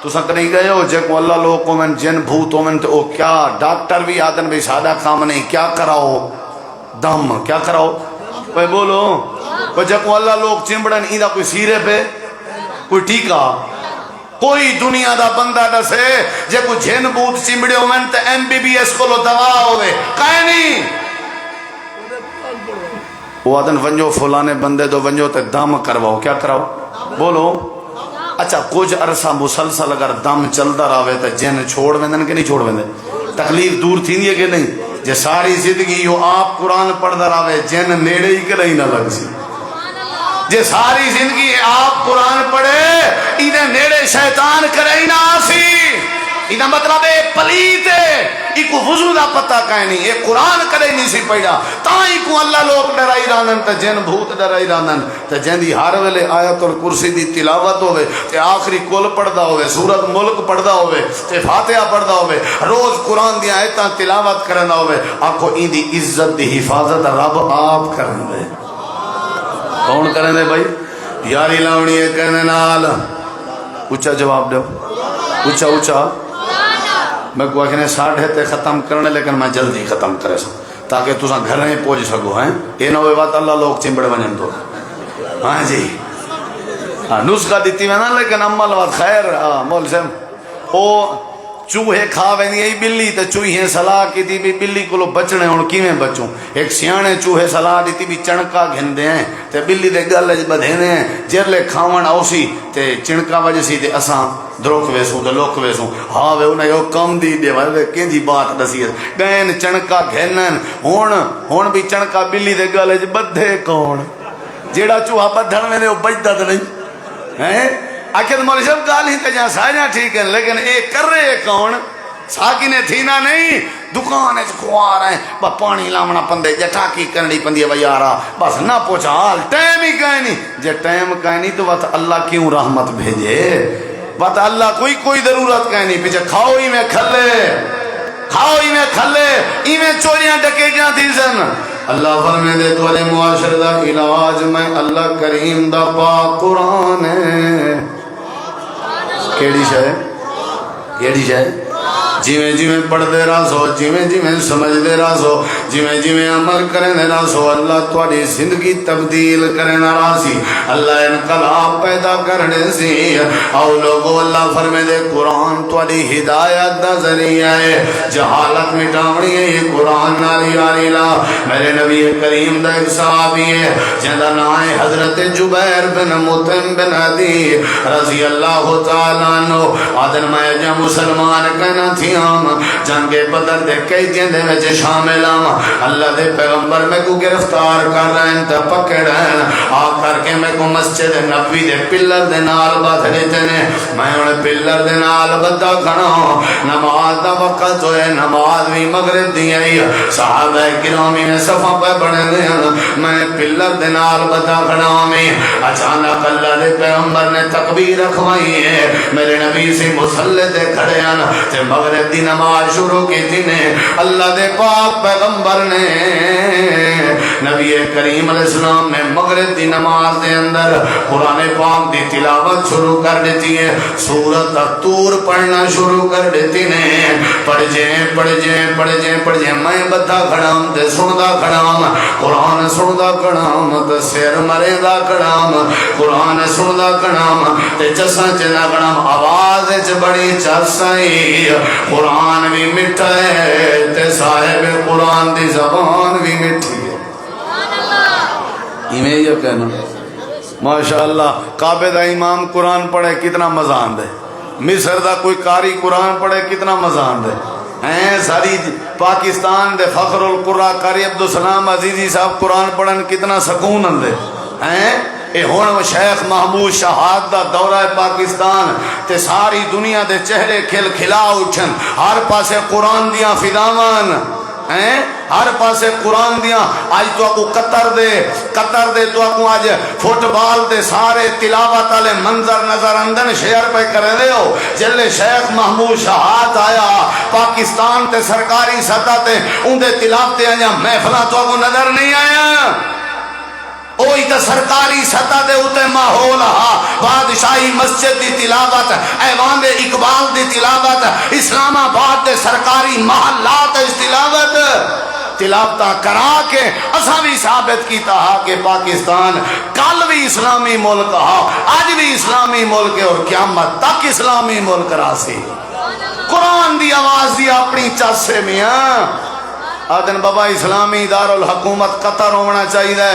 تو سک نہیں گئے ہو جے کو اللہ لوگ کو من جن بھوتوں من تو کیا ڈاکٹر بھی آدن بھی سادہ کام نہیں کیا کراؤ دم کیا کراؤ کوئی بولو کوئی جے کو اللہ لوگ چمبڑن ایدہ کوئی سیرے پہ کوئی ٹھیکا کوئی دنیا دا بندہ دسے جے کو جن بھوت چمبڑے ہو من تو MBBS کو لو دوا ہوئے کائے نہیں وہ آدن ونجو فلانے بندے دو ونجو تے دم کرواؤ کیا کراؤ بولو اچھا کچھ عرصہ مسلسل اگر دم چلتا رہے تو جن چھوڑ ویندن کہ نہیں چھوڑ ویندے تکلیف دور تھی نہیں ہے کہ نہیں جے ساری زندگی یو آپ قرآن پڑھتا رہے جن نیڑے ہی کہ نہیں نہ لگ سی جے ساری زندگی آپ قرآن پڑھے انہیں نیڑے شیطان کرے ہی نہ آسی انہیں مطلب ہے پلیت ہے ایکو وضو دا پتہ کہیں نہیں یہ قرآن کرے نہیں سی پڑھا تاں ایکو اللہ لوگ ڈرائی رانن تا جن بھوت ڈرائی رانن تا جن دی ہر ویلے آیت الکرسی دی تلاوت ہوئے تے آخری کل پڑھدا ہوئے سورت ملک پڑھدا ہوئے تے فاتحہ پڑھدا ہوئے روز قرآن دی آیتاں تلاوت کرنا ہوئے آکھو این دی عزت دی حفاظت رب آپ کرن دے کون کرن دے بھائی یاری لاؤنی ہے کہنے نال اچھا جواب دو اچھا اچھا میں کو آخنے 6:30 ختم کرنے لیکن میں جلدی ختم کرے سا تاکہ تُساں گھر میں پہنچ سکو ہیں یہ نہ ہوئے بات اللہ لوگ چمبڑ بنیں تو ہاں جی نسخہ دیتی میں نا لیکن عمل بات خیر مول صاحب او چوہے کھا وینی ای بلی تے چوہے صلاح کی تھی بھی بلی کو لو بچنے ہوں کیویں بچوں ایک سیانے چوہے صلاح دیتی بھی چنکا گھندے ہیں تے بلی دے گل بدھینے ہیں جرلے کھاون اوسی تے چنکا وجہ سی تے اساں دروک ویسوں تے لوک ویسوں ہاں وے انہیں یو کم دی دے والے کینجی بات دسی گئن چنکا گھنن ہون بھی چنکا بلی دے گل بدھے کون جیڑا چوہا بدھن میں نے وہ بجدا تے نہیں ہیں آخر مولی صاحب گال ہی تجھا ساجاں ٹھیک ہیں لیکن ایک کر رہے کون ساکینے تھینا نہیں دکان ہے کھوار ہیں با پانی لامنا پندے جٹا کی کرنی پندی ہے یارا بس نہ پوچھا حال ٹائم ہی کہیں نہیں جے ٹائم کہیں نہیں تو بات اللہ کیوں رحمت بھیجے بات اللہ کوئی ضرورت کہیں نہیں پیچھے کھاؤ ہی میں کھلے ہی میں چوریاں ڈکے گیا تھی سن اللہ فرمے دے تو علی معاشر دا علاج میں اللہ کریم دا پاک قرآن ہے کیڑی شے جیویں پڑھ دے رہا سو جیویں سمجھ دے رہا سو جیویں عمل کریں دے رہا سو اللہ تھوڑی زندگی تبدیل کریں رہا سی اللہ انقلاب پیدا کرنے سی او لوگو اللہ فرمے دے قرآن تھوڑی ہدایت دا ذریعہ ہے جہالت مٹاونی ہے یہ قرآن نالی آلی لا میرے نبی کریم دا ایک صحابی ہے جہاں نام ہے حضرت جبیر بن مطعم بن عدی رضی اللہ تعالیٰ عنہ آدن میں جا مسلمان کہنا تھی جنگ بدر دے کئی دن دے میں شامل اللہ دے پیغمبر میں کو گرفتار کر رہے ہیں تا پکڑ رہے ہیں آ کر کے میں کو مسجد نبوی دے پلر دے نال بات لیتے نے میں انہیں پلر دے نال بدا کھنا نماز دا وقت ہوئے نماز بھی مغرب دی آئی صحابہ کرامی میں صفحہ پہ بڑھے دے میں پلر دے نال بدا کھنا میں اچانک اللہ دے پیغمبر نے تکبیر رکھوائی ہے میرے نبی سے مسلح دے کھڑے ہیں تے مغرب دی نماز شروع کی تھی نے اللہ دے پاک پیغمبر پڑھنے نبی کریم علیہ السلام نے مغرب دی نماز دے اندر قرآن پاک دی تلاوت شروع کر دیتی ہے سورۃ الطور پڑھنا شروع کر دیتی نے پڑھ جائیں میں بدھا کھڑام تے سندا کھڑام قرآن سندا کھڑام تے سر مرے دا کھڑام قرآن سندا کھڑام تے چساں چنا کھڑام آواز وچ بڑی چسائی قرآن بھی میٹھا ہے تے صاحب قرآن دی زبان بھی میٹھی ہے ایویں یہ کہنا ماشاءاللہ کعبے دا امام قرآن پڑھے کتنا مزہ آندے مصر دا کوئی قاری قرآن پڑھے کتنا مزہ آندے ہیں ساری پاکستان دے فخر القرآ قاری عبدالسلام عزیزی صاحب قرآن پڑھن کتنا سکون آندے ہیں اے ہون شیخ محمود شہاد دا دورہ پاکستان تے ساری دنیا دے چہرے کھل کھلا اٹھن ہر پاسے قرآن دیاں فداوان ہیں ہر پاسے قرآن دیاں آج تو آپ کو قطر دے تو آپ کو آج فٹ بال دے سارے تلاوت والے منظر نظر اندن شیئر پہ کرے دے ہو جلے شیخ محمود شہاد آیا پاکستان تے سرکاری سطح تے ان دے تلاوتے آیا محفلہ تو آپ کو نظر نہیں آیا اوہی تا سرکاری سطح دے ہوتے ماحول ہا بادشاہی مسجد دی تلاوت ایوان دے اقبال دی تلاوت اسلام آباد دے سرکاری محلات اس تلاوتہ کرا کے اساں بھی ثابت کیتا ہا کہ پاکستان کل بھی اسلامی ملک ہا آج بھی اسلامی ملک ہے اور قیامت تک اسلامی ملک راسی قرآن دی آواز دی اپنی چاسے میاں آدن بابا اسلامی دارالحکومت قطر ہونا چاہیے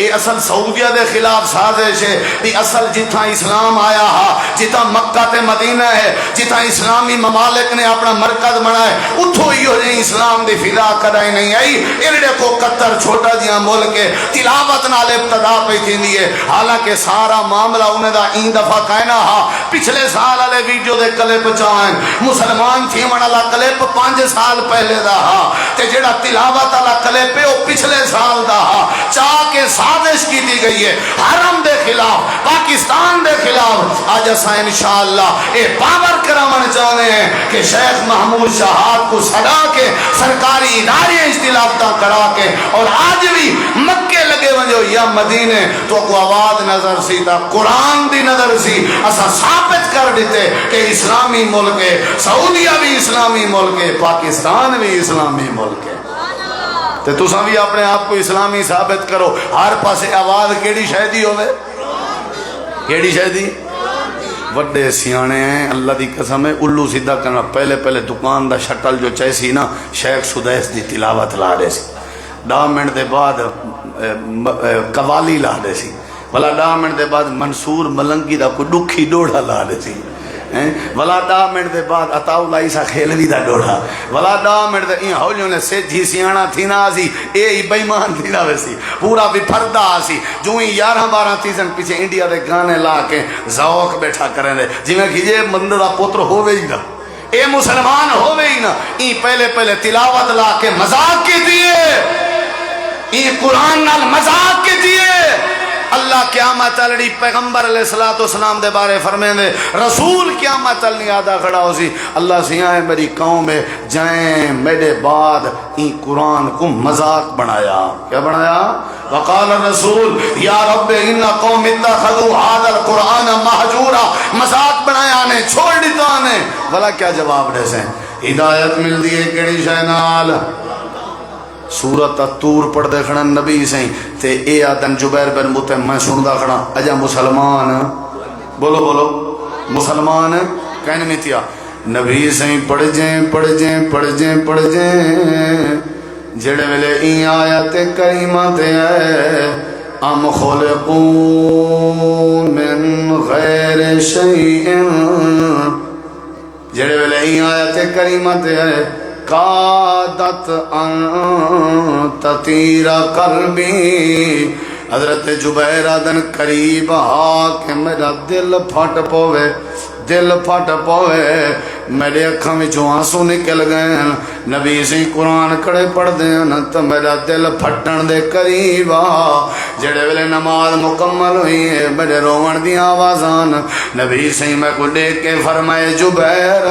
اے اصل سعودیہ دے خلاف سازش ہے بھی اصل جتھا اسلام آیا ہا جتھا مکہ تے مدینہ ہے جتھا اسلامی ممالک نے اپنا مرکز بنائے اتھو ہی ہو جائیں اسلام دی فضا کرائی نہیں آئی ارڑے کو قطر چھوٹا جہاں ملک ہے تلاوت نال ابتدا پہ تھی دیئے حالانکہ سارا معاملہ انہیں دا این دفعہ کہنا ہا پچھلے سال والے ویڈیو دے کلپ چاہیں مسلمان تھی منالا کلپ 5 سال پہلے دا ہا تے جڑا تلاوت والا کلپ ہے وہ پچھلے سال دا ہا چاہ کے سازش کی دی گئی ہے حرم دے خلاف پاکستان دے خلاف آج اساں انشاءاللہ اے پاور کرامن چاہنے ہیں کہ شیخ محمود شہاد کو سڑا کے سرکاری ادارے اجتلافتہ کرا کے اور آج بھی مکے لگے ونجو یا مدینے تو کو آواز نظر سی تا قرآن دی نظر سی اساں ثابت کر دیتے کہ اسلامی ملک ہے سعودیہ بھی اسلامی ملک ہے پاکستان بھی اسلامی ملک ہے تے تساں بھی اپنے آپ کو اسلامی ثابت کرو ہر پاسے آواز کیڑی شہدی ہوئے کیڑی شہدی وڈے سیانے ہیں اللہ دی قسم ہے الو سیدھا کرنا پہلے دکان دا شٹل جو چیسی نا شیخ سدیس دی تلاوت لا دے سی 10 منٹ دے بعد قوالی لا دے سی بلا 10 منٹ دے بعد منصور ملنگی دا کوئی ڈکھی ڈوڑا لا دے سی ولا 10 منٹ دے بعد عطا اللہ عیسیٰ کھیلوی دا ڈوڑا ولا 10 منٹ دے این ہولیوں نے سیدھی سیانا تھی نا سی اے ہی بیمان تھی نا ویسی پورا بھی پردہ آسی جو ہی 11-12 تیزن پیچھے انڈیا دے گانے لا کے ذوق بیٹھا کریں دے جی میں کھیجئے مندر دا پتر ہوئے ہی نا اے مسلمان ہوئے ہی نا این پہلے تلاوت لا کے مذاق کے دیئے این قرآن نال مذاق کے دیئے اللہ قیامت چلڑی پیغمبر علیہ السلام دے بارے فرمائیں دے رسول قیامت چلنی آدھا کھڑا ہو سی اللہ سیاں میری قوم میں جائیں میرے بعد این قرآن کو مذاق بنایا کیا بنایا وقال الرسول یا رب ان قوم اتخذوا هذا القرآن مہجورا مذاق بنایا نے چھوڑ دیتا نے بھلا کیا جواب دے سے ہدایت مل دیئے کیڑی شے نال سورۃ الطور پڑھ دے کھڑا نبی سہیں تے اے آدن جبیر بن مطعم میں سن دا کھڑا اجا مسلمان بولو مسلمان کہنے میں تیا نبی سہیں پڑھ جائیں جڑے ویلے این آیت کریمہ تے ہے ام خلقون من غیر شیئن جڑے ویلے این آیت کریمہ تے ہے قادت ان تطیر قلبی حضرت جبیر آدن قریب آ کہ میرا دل پھٹ پوے میرے اکھاں وچوں آنسو نکل گئے نبی سی قرآن کڑے پڑھ دیں تو میرا دل پھٹن دے قریب جڑے ویلے نماز مکمل ہوئی ہے میرے رومن دی آوازان نبی سی میں کو دیکھ کے فرمائے جبیر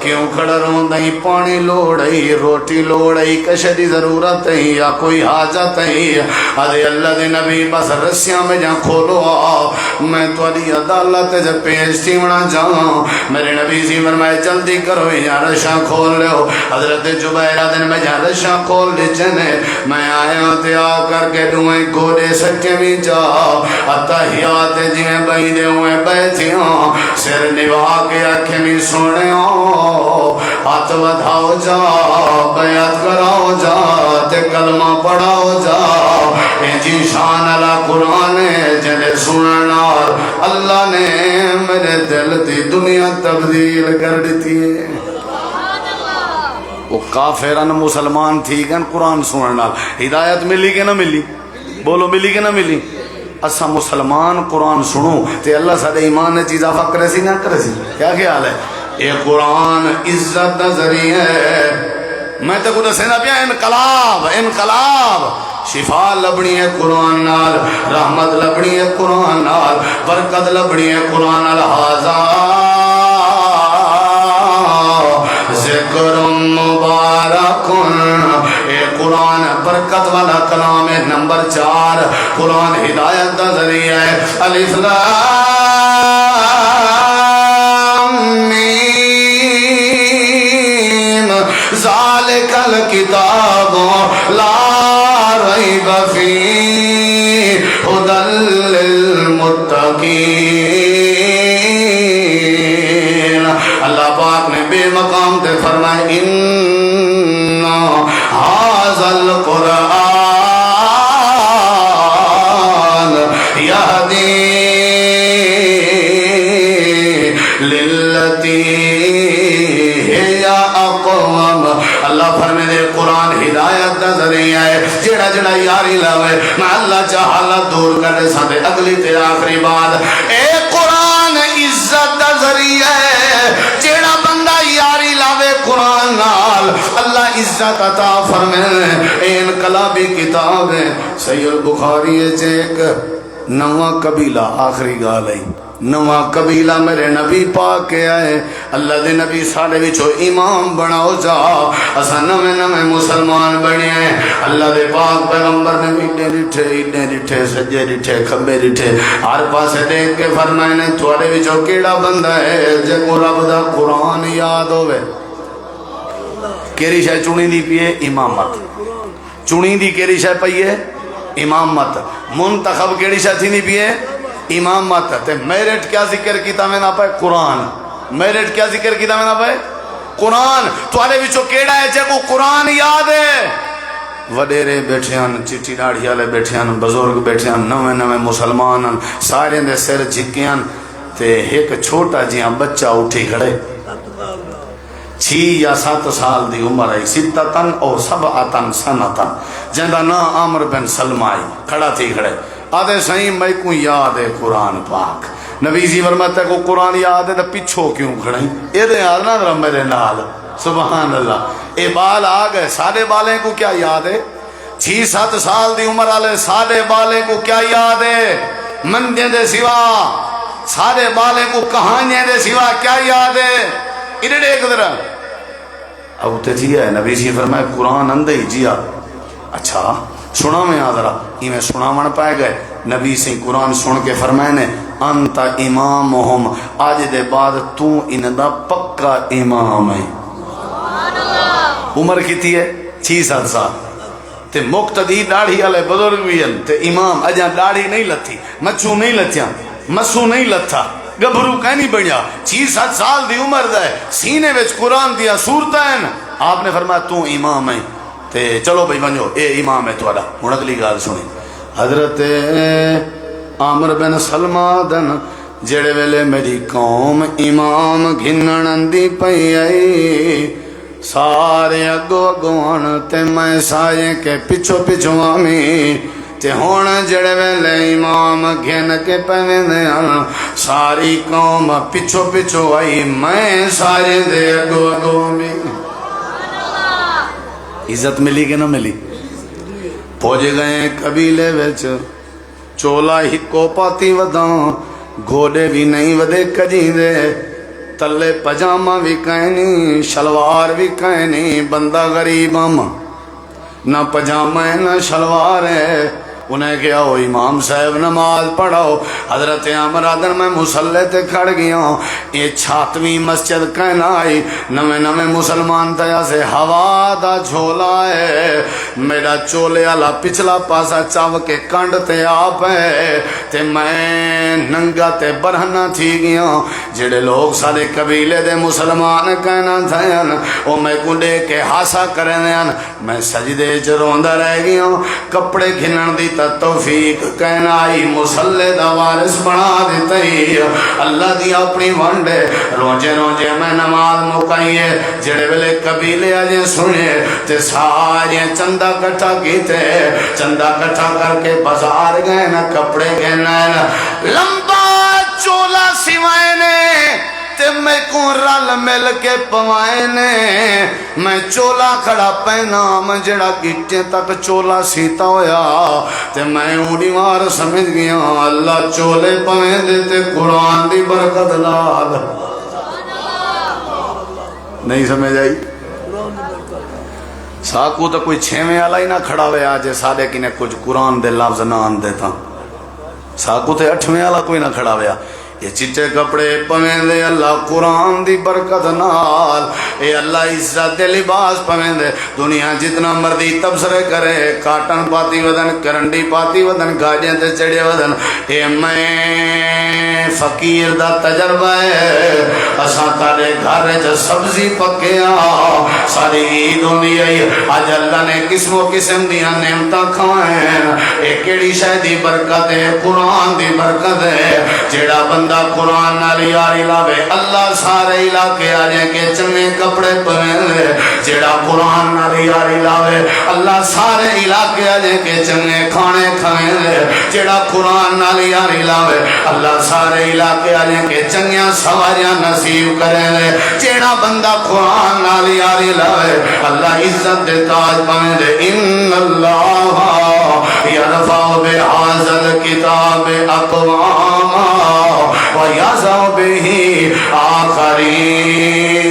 کیوں کھڑا روندیں پانی لوڑئی روٹی لوڑئی کشے دی ضرورت ہے یا کوئی حاجت ہے ادھے اللہ دے نبی بس رسیاں میں جہاں کھولو میں تو علی عدالت جب پیش تیونا جاؤں میرے نبی سی فرمائے جلدی کرو یا رشاں کھول لے ہو حضرت جبیرہ دن میں جہاں رشاں کھول لے جنے میں آیا تے آ کر کے دوئیں گوڑے سکے بھی جا اتحیات جنہیں بہیدے ہوئے بیٹھیاں سر نبا کے آنکھیں بھی سونے ہاتھ ودھاؤ جا بیعت کراؤ جا تے کلمہ پڑھاؤ جا جی شان اللہ قرآن جنہیں سننا اللہ نے میرے دل دی دنیا تبدیل کر دیتی ہے وہ کافران مسلمان تھی گن قرآن سننا ہدایت ملی کہ نہ ملی بولو ملی کہ نہ ملی اسا مسلمان قرآن سنو تے اللہ سارے ایمان نے چیز آفا کرے سی نہ کرے سی کیا خیال ہے یہ قرآن عزت دا ذریعہ ہے میں تے کو دسینا پیا انقلاب انقلاب شفا لبنی ہے قرآن نال رحمت لبنی ہے قرآن نال برکت لبنی ہے قرآن نال حاضا ذکر مبارکن اے قرآن برکت والا کلام ہے نمبر 4 قرآن ہدایت دا ذریعہ ہے الف ذالک الکتاب لا ریب فیہ ھدی للمتقین اللہ پاک نے بے مقام تے فرمائے ان ھذا القرآن یہدی للتی اللہ فرمے دے قرآن ہدایت دا ذریعہ ہے جڑا جڑا یاری لاوے میں اللہ چاہالت دور کرنے ساتھے اگلی تے آخری بات اے قرآن عزت دا ذریعہ ہے جڑا بندہ یاری لاوے قرآن نال اللہ عزت عطا فرمے اے انقلابی کتاب ہے صحیح البخاری ہے ایک نواں قبیلہ آخری گال ہے نواں قبیلہ میرے نبی پاک کے آئے اللہ دے نبی سارے وچوں امام بناؤ جا اسا نویں نویں مسلمان بنے ہیں اللہ دے پاک پیغمبر نے ایڈے ڈٹھے سجے ڈٹھے کھبے ڈٹھے ہر پاسے دیکھ کے فرمائے نے تھوڑے وچوں کیڑا بندہ ہے جے کو رب دا قرآن یاد ہوئے کیری شے چنی دی پیے امامت چنی دی کیری شے پئیے امامت منتخب کیڑی شے تھی نہیں پیے امامت تے میرٹ کیا ذکر کیتا میں نہ پائے قرآن میرٹ کیا ذکر کیتا میں نہ پائے قرآن تو آلے وچو کیڑا ہے جے کو قرآن یاد ہے وڈیرے بیٹھیان چٹی ڈاڑھی والے بیٹھیان بزرگ بیٹھیان نویں نویں مسلمان سارے دے سر جھکیاں تے ایک چھوٹا جیاں بچہ اٹھی کھڑے 6 یا 7 سال دی عمر ہے ستتن اور سبعتن سنتن جندہ نا عامر بن سلمائی کھڑا تھی کھڑے آدھے صحیح میں کو یاد ہے قرآن پاک نبی سی فرماتا ہے کو قرآن یاد ہے تو پچھو کیوں کھڑیں اے دے یاد نہ رہا میرے نال سبحان اللہ اے بال آگئے سادے بالیں کو کیا یاد ہے 6-7 سال دی عمر آلے سادے بالیں کو کیا یاد ہے مندیں دے سوا سادے بالیں کو کہانیاں دے سوا کیا یاد ہے انہیں دیکھ درہ اب تے جیا ہے نبی سی فرمائے قرآن اندے ہی جیا اچھا سنا میں آدھرا ہی میں سنا من پائے گئے نبی سے قرآن سن کے فرمائے نے انتا امامہم آج دے بعد تو اندہ پکا امام ہے عمر کیتی ہے 6-7 سال تے مقتدی داڑھی والے بزرگ بھی ہیں تے امام اجاں داڑھی نہیں لتھی مچھو نہیں لتھیاں مسو نہیں لتھا گبھرو کہیں نہیں بڑھیا 6-7 سال دی عمر دے سینے وچ قرآن دیا صورتیں آپ نے فرمایا تو امام ہے تے چلو بھائی بنجو اے امام ہے توڑا ہن اگلی گال سنی حضرت عامر بن سلمہ دن جڑے ویلے میری قوم امام گھنن دی پئی آئی سارے اگو اگوان تے میں سائے کے پچھو پچھو آمی تے ہون جڑے ویلے امام گھن کے پویندے ہن ساری قوم پچھو پچھو آئی میں سارے دے اگو اگو میں عزت ملی کہ نہ ملی پہنچ گئے قبیلے وچ چولا ہکو پاتی وداں گھوڑے بھی نہیں ودے کجیں دے تلے پجامہ بھی کہنی شلوار بھی کہنی بندہ غریب نہ پجامہ ہے نہ شلوار ہے انہیں کہا ہو امام صاحب نماز پڑھاؤ حضرت عمر آدن میں مسلح تے کھڑ گیا یہ چھاتویں مسجد کہنا آئی نوے نوے مسلمان تیا سے ہوا دا جھولا ہے میرا چولے والا پچھلا پاسا چاو کے کنڈ تے آپ ہے تے میں ننگا تے برہنا تھی گیا جڑے لوگ سارے قبیلے دے مسلمان کہنا تھے وہ میں کنڈے کے ہاسا کریں میں سجدے چروندہ رہ گیا کپڑے گھنن دی توفیق کہنا آئی مسلح دا وارث بنا دیتے اللہ دی اپنی ونڈے روجے روجے میں نماز مکائیے جڑے ویلے قبیلے آجے سنے تے سارے چندہ کٹھا کیتے چندہ کٹھا کر کے بازار گئے نا کپڑے گھنا لمبا چولا سوائے نے تے میں کو رل مل کے پوائے نے میں چولا کھڑا پہنا میں جڑا گٹے تک چولا سیتا ہویا تے میں اونی وار سمجھ گیا اللہ چولے پویں دیتے قرآن دی برکت لال نہیں سمجھ آئی ساکو تو کوئی چھویں والا ہی نہ کھڑا ہوئے آجے سادے کی نے کچھ قرآن دے لفظ نہ آن دیتا ساکو تے 8ویں والا کوئی نہ کھڑا ہویا یہ چٹے کپڑے پویں دے اللہ قرآن دی برکت نال اے اللہ عزت دے لباس پویں دے دنیا جتنا مردی تبصرے کرے کاٹن پاتی ودن کرنڈی پاتی ودن گاڑیاں تے چڑے ودن اے میں فقیر دا تجربہ ہے اساں تارے گھر جو سبزی پکیا ساری عید ہوندی ہے آج اللہ نے قسم و قسم دیا نعمتاں کھوائیں اے کیڑی شے دی برکت ہے قرآن دی برکت ہے جیڑا بندہ قرآن نالی یاری لاوے اللہ سارے علاقے آجیں کے چنے کپڑے پہن لے جیڑا قرآن نالی یاری لاوے اللہ سارے علاقے آجیں کے چنے کھانے کھائیں لے جیڑا قرآن نالی یاری لاوے اللہ سارے علاقے آجیں کے چنیاں سواریاں نصیب کریں لے جیڑا بندہ قرآن نالی یاری لاوے اللہ عزت دے تاج پہن لے ان اللہ یرفع بہذا الکتاب اقواما وَيَعْزَوْ بِهِ آخَرِينَ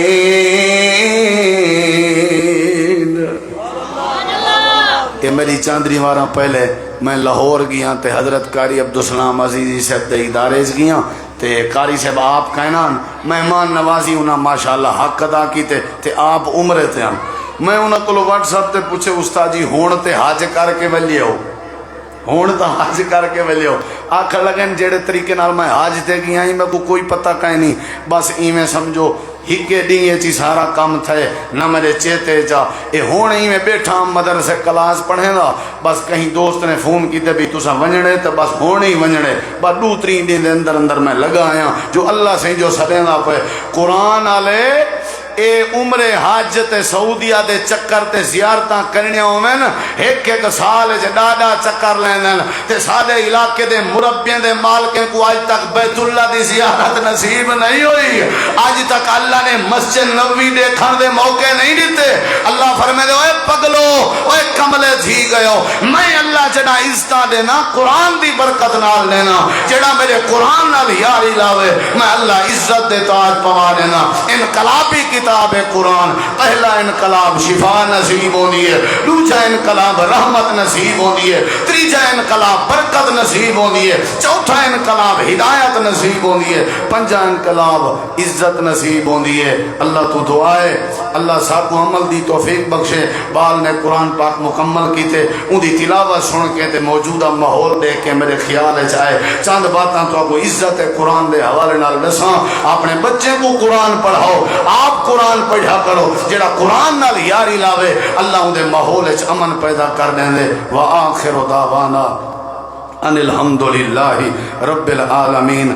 یہ میری چاندری وارا پہلے میں لاہور گیا تے حضرت قاری عبدالسلام عزیزی صاحب دے ادارے گیا تے قاری صاحب آپ کہنا مہمان نوازی انہاں ماشاءاللہ حق ادا کیتے تے آپ عمرے تھے میں انہاں کو واٹس ایپ تے پوچھے استاد جی ہون تے حج کر کے ویلے ہو ہون تا حج کر کے ویلے ہو آکھر لگن جیڑے طریقے نال میں حج تے گیا ہی میں کو کوئی پتہ کہیں نہیں بس ایویں سمجھو ہکے ڈیئے چی سارا کام تھے نہ میرے چیتے جا اے ہون ہی میں بیٹھا ہم مدرسے کلاس پڑھیں دا بس کہیں دوست نے فون کی تے بھی تسا ونجڑے تے بس ہون ہی ونجڑے بس 2-3 دن دے اندر میں لگا آیا جو اللہ سے جو سلیں دا پہ قرآن آلے اے عمر حج تے سعودیہ دے چکر تے زیارتاں کرنے ہوئن ایک سال جے ڈاڈا چکر لیندن تے سادے علاقے دے مربیاں دے مالکیں کو آج تک بیت اللہ دی زیارت نصیب نہیں ہوئی آج تک اللہ نے مسجد نبوی دیکھن دے موقع نہیں دیتے اللہ فرمائے دے اوے پگلو اوے کملے تھی گئے میں اللہ جڑا عزتاں دینا قرآن دی برکت نال لینا جڑا میرے قرآن نال یاری لاوے میں اللہ عزت دے تاج پوا دینا انقلابی کتاب قرآن پہلا انقلاب شفا نصیب ہوندی ہے دوسرا انقلاب رحمت نصیب ہوندی ہے تیسرا انقلاب برکت نصیب ہوندی ہے چوتھا انقلاب ہدایت نصیب ہوندی ہے پنجا انقلاب عزت نصیب ہوندی ہے اللہ تو دعائے اللہ صاحب کو عمل دی توفیق بخشے بال نے قرآن پاک مکمل کیتے ان دی تلاوت سن کے تے موجودہ ماحول دیکھ کے میرے خیال چاہے چند باتاں تو کو عزت قرآن دے حوالے نال دساں اپنے بچے کو قرآن پڑھاؤ آپ قرآن پڑھا کرو جڑا قرآن نال یاری لاوے اللہ ان دے ماحول وچ امن پیدا کر دیں دے وآخر دعوانا ان الحمدللہ رب العالمین